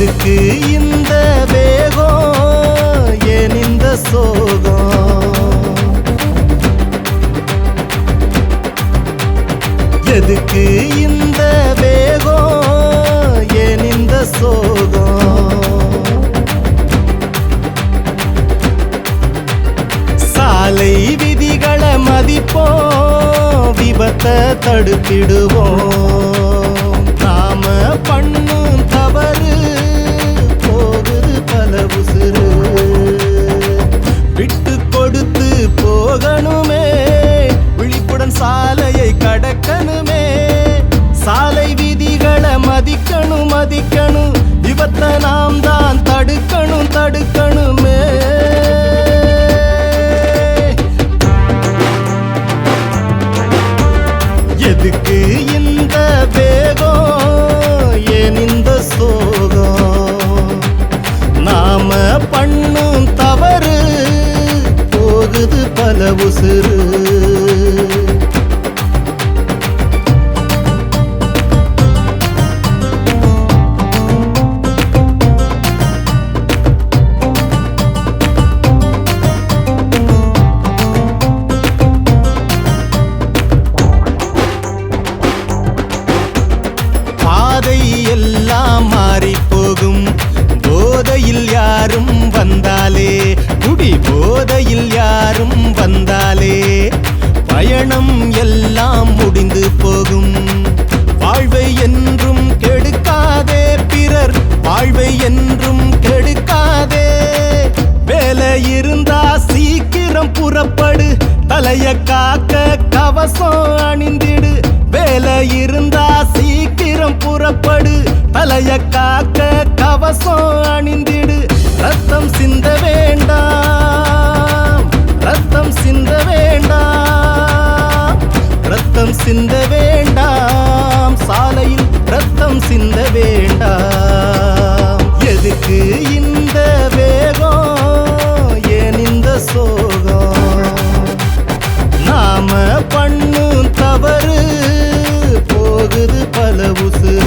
எதுக்கு இந்த வேகம், ஏன் இந்த சோகம்? எதுக்கு இந்த வேகம், ஏன் இந்த சோகம்? சாலை விதிகளை மதிப்போம், விபத்தை தடுத்திடுவோம். நாம பண்ணும் தவறு போகுது பல உசுறு. விட்டு கொடுத்து போகணுமே, விழிப்புடன் சாலையை கடக்கணுமே. சாலை விதிகளை மதிக்கணும் மதிக்கணும், விபத்தை நாம் தான் தடுக்கணும் தடுக்கணுமே. எதுக்கு இந்த வேகம், ஏன் இந்த சோகம்? நாம பண்ணும் தவறு போகுது பல உசுறு. எல்லாம் மாறி போகும் போதையில் யாரும் வந்தாலே, குடி போதையில் யாரும் வந்தாலே பயணம் எல்லாம் முடிந்து போகும். வாழ்வை என்றும் கெடுக்காதே, பிறர் வாழ்வை என்றும் கெடுக்காதே. வேலை இருந்தா சீக்கிரம் புறப்படு, தலைய காக்க கவசம் அணிந்திடு. வேலை இருந்தா சீக்கிரம் புறப்படு, தலைய காக்க கவசம் அணிந்திடு. ரத்தம் சிந்த வேண்டாம், ரத்தம் சிந்த வேண்டாம், ரத்தம் சிந்த வேண்டாம். சாலையில் ரத்தம் சிந்த வேண்டாம். எதுக்கு இந்த வேகம், ஏன் இந்த சோகம்? நாம பண்ணும் தவறு போகுது பல உசுறு.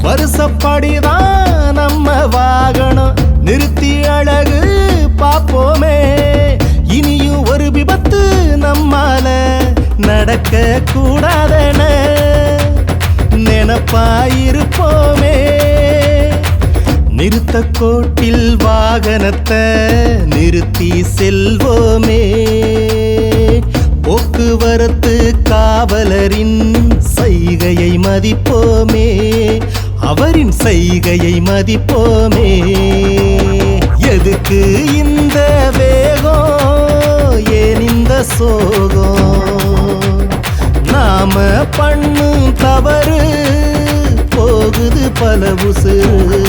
வருஷப்படிதான் நம்ம வாகனம் நிறுத்தி அழகு பாப்போமே. இனியும் ஒரு விபத்து நம்மால நடக்க கூடாதென நினைப்பாயிருப்போமே. நிறுத்த கோட்டில் வாகனத்தை நிறுத்தி செல்வோமே. போக்குவரத்து காவலரின் செய்கையை மதிப்போமே, அவரின் செய்கையை மதிப்போமே. எதுக்கு இந்த வேகம், ஏன் இந்த சோகம்? நாம பண்ணும் தவறு போகுது பல உசுறு.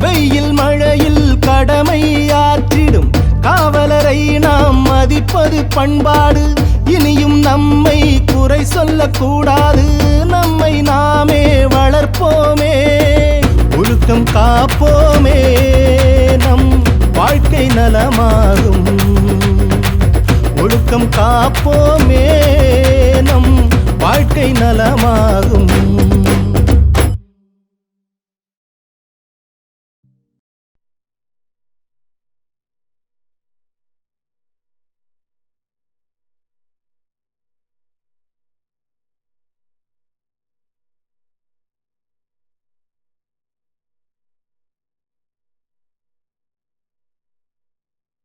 வெயில் மழையில் கடமை ஆற்றிடும் காவலரை நாம் மதிப்பது பண்பாடு. இனியும் நம்மை குறை சொல்லக்கூடாது, நம்மை நாமே வளர்ப்போமே. ஒழுக்கம் காப்போமே, நம் வாழ்க்கை நலமாகும். ஒழுக்கம் காப்போமே, நம் வாழ்க்கை நலமாகும்.